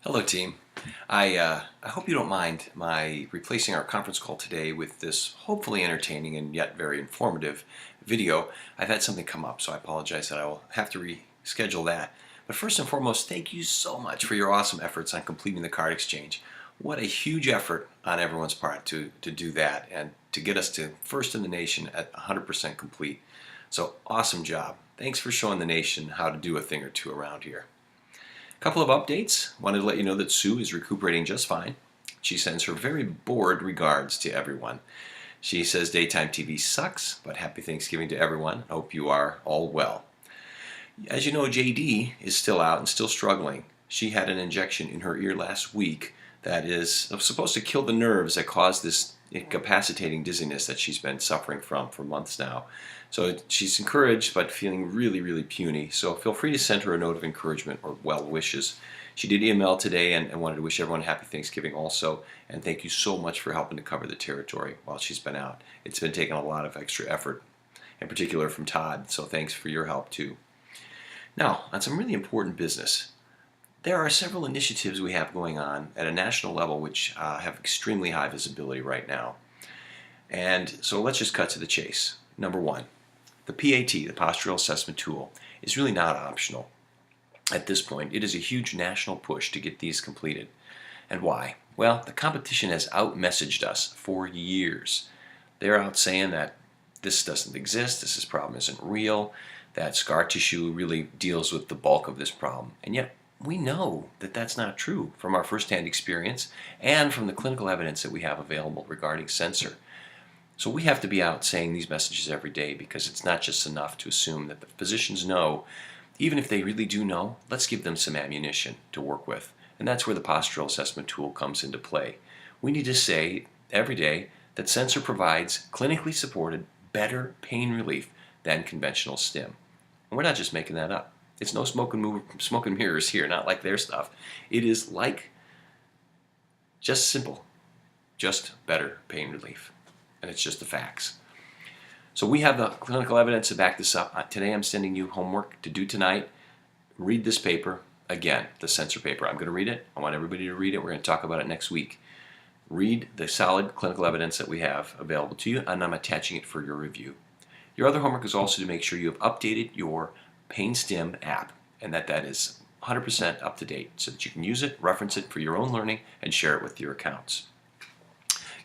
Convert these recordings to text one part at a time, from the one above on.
Hello, team. I hope you don't mind my replacing our conference call today with this hopefully entertaining and yet very informative video. I've had something come up, so I apologize that I will have to reschedule that. But first and foremost, thank you so much for your awesome efforts on completing the card exchange. What a huge effort on everyone's part to do that and to get us to first in the nation at 100% complete. So awesome job. Thanks for showing the nation how to do a thing or two around here. Couple of updates. Wanted to let you know that Sue is recuperating just fine. She sends her very bored regards to everyone. She says daytime TV sucks, but happy Thanksgiving to everyone. Hope you are all well. As you know, JD is still out and still struggling. She had an injection in her ear last week that is supposed to kill the nerves that cause this incapacitating dizziness that she's been suffering from for months now. So she's encouraged but feeling really, really puny. So feel free to send her a note of encouragement or well wishes. She did email today and wanted to wish everyone a happy Thanksgiving also. And thank you so much for helping to cover the territory while she's been out. It's been taking a lot of extra effort, in particular from Todd. So thanks for your help too. Now, on some really important business. There are several initiatives we have going on at a national level which have extremely high visibility right now. And so let's just cut to the chase. Number one, the PAT, the Postural Assessment Tool, is really not optional. At this point, it is a huge national push to get these completed. And why? Well, the competition has out-messaged us for years. They're out saying that this doesn't exist, this problem isn't real, that scar tissue really deals with the bulk of this problem. And yet, we know that that's not true from our firsthand experience and from the clinical evidence that we have available regarding sensor. So we have to be out saying these messages every day because it's not just enough to assume that the physicians know. Even if they really do know, let's give them some ammunition to work with. And that's where the postural assessment tool comes into play. We need to say every day that sensor provides clinically supported better pain relief than conventional stim. And we're not just making that up. It's no smoke and mirrors here, not like their stuff. It is like just simple, just better pain relief. And it's just the facts. So we have the clinical evidence to back this up. Today I'm sending you homework to do tonight. Read this paper. Again, the sensor paper. I'm going to read it. I want everybody to read it. We're going to talk about it next week. Read the solid clinical evidence that we have available to you, and I'm attaching it for your review. Your other homework is also to make sure you have updated your PainStim app and that is 100% up to date so that you can use it, reference it for your own learning, and share it with your accounts.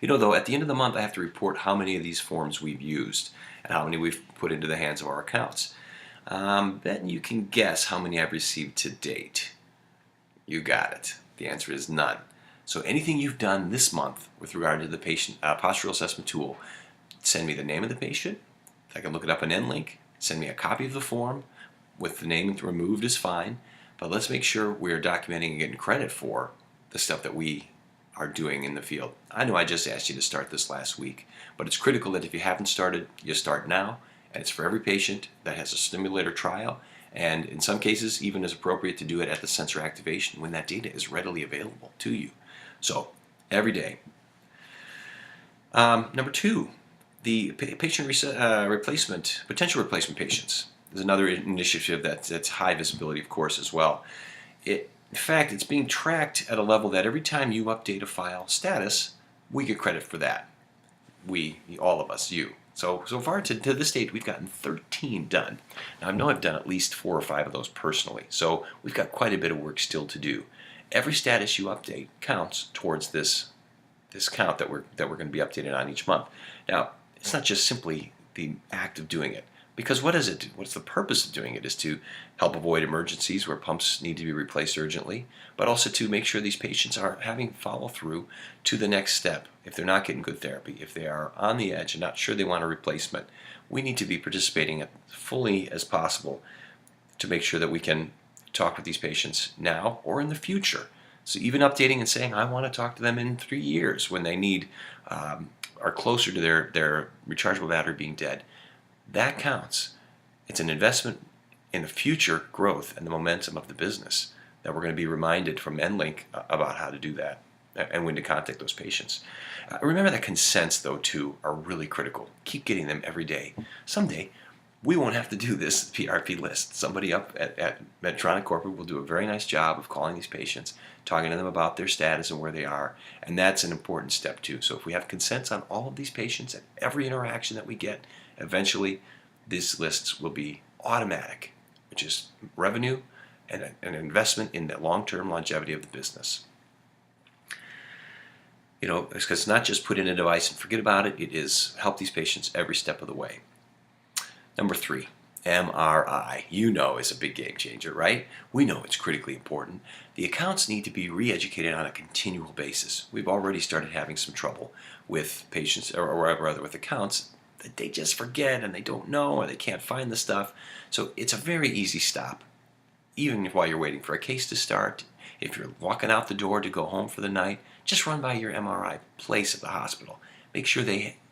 You know, though, at the end of the month, I have to report how many of these forms we've used and how many we've put into the hands of our accounts. Bet you can guess how many I've received to date. You got it. The answer is none. So anything you've done this month with regard to the patient postural assessment tool, send me the name of the patient. I can look it up on NLink. Send me a copy of the form with the name removed is fine. But let's make sure we're documenting and getting credit for the stuff that we are doing in the field. I know I just asked you to start this last week, but it's critical that if you haven't started, you start now, and it's for every patient that has a stimulator trial, and in some cases, even is appropriate to do it at the sensor activation when that data is readily available to you. So, every day. Number two, the patient replacement, potential replacement patients is another initiative that's high visibility, of course, as well. In fact, it's being tracked at a level that every time you update a file status, we get credit for that. We, all of us, you. So far to this date, we've gotten 13 done. Now, I know I've done at least 4 or 5 of those personally, so we've got quite a bit of work still to do. Every status you update counts towards this count that we're going to be updated on each month. Now, it's not just simply the act of doing it. Because what does it do? What's the purpose of doing it? Is to help avoid emergencies where pumps need to be replaced urgently, but also to make sure these patients are having follow through to the next step. If they're not getting good therapy, if they are on the edge and not sure they want a replacement, we need to be participating as fully as possible to make sure that we can talk with these patients now or in the future. So even updating and saying, I want to talk to them in 3 years when they need, are closer to their rechargeable battery being dead. That counts. It's an investment in the future growth and the momentum of the business that we're going to be reminded from NLink about how to do that and when to contact those patients. Remember that consents, though, too, are really critical. Keep getting them every day. Someday, we won't have to do this PRP list. Somebody up at Medtronic Corporate will do a very nice job of calling these patients, talking to them about their status and where they are, and that's an important step too. So if we have consents on all of these patients at every interaction that we get, eventually these lists will be automatic, which is revenue and an investment in the long-term longevity of the business. It's not just put in a device and forget about it. It is help these patients every step of the way. Number 3, MRI. Is a big game changer, right? We know it's critically important. The accounts need to be re-educated on a continual basis. We've already started having some trouble with patients, or rather with accounts, that they just forget and they don't know or they can't find the stuff. So it's a very easy stop. Even while you're waiting for a case to start, if you're walking out the door to go home for the night, just run by your MRI place at the hospital. Make sure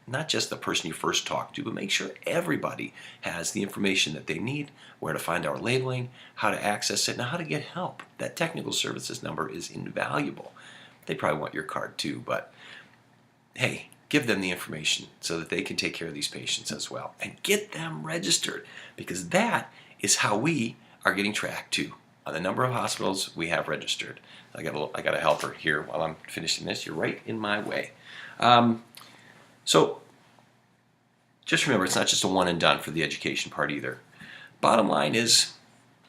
not just the person you first talked to, but make sure everybody has the information that they need, where to find our labeling, how to access it, and how to get help. That technical services number is invaluable. They probably want your card too, but hey, give them the information so that they can take care of these patients as well. And get them registered, because that is how we are getting tracked too. On the number of hospitals we have registered. I got a helper here while I'm finishing this. You're right in my way. So just remember, it's not just a one and done for the education part either. Bottom line is,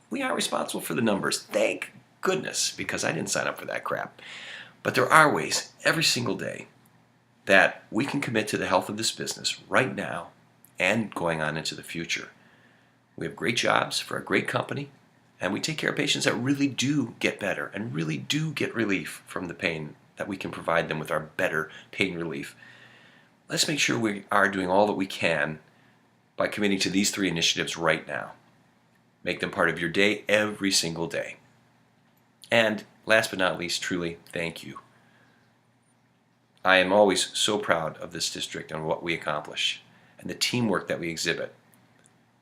we aren't responsible for the numbers. Thank goodness, because I didn't sign up for that crap. But there are ways every single day that we can commit to the health of this business right now and going on into the future. We have great jobs for a great company, and we take care of patients that really do get better and really do get relief from the pain that we can provide them with our better pain relief. Let's make sure we are doing all that we can by committing to these 3 initiatives right now. Make them part of your day every single day. And last but not least, truly, thank you. I am always so proud of this district and what we accomplish and the teamwork that we exhibit.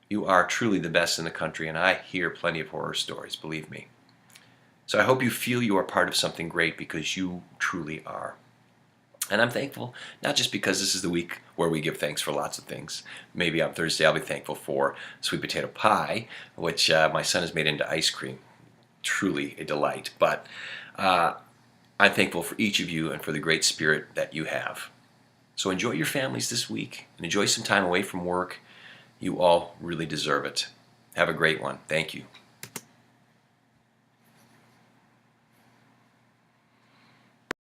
You are truly the best in the country, and I hear plenty of horror stories, believe me. So I hope you feel you are part of something great, because you truly are. And I'm thankful, not just because this is the week where we give thanks for lots of things. Maybe on Thursday I'll be thankful for sweet potato pie, which my son has made into ice cream. Truly a delight. But I'm thankful for each of you and for the great spirit that you have. So enjoy your families this week and enjoy some time away from work. You all really deserve it. Have a great one. Thank you.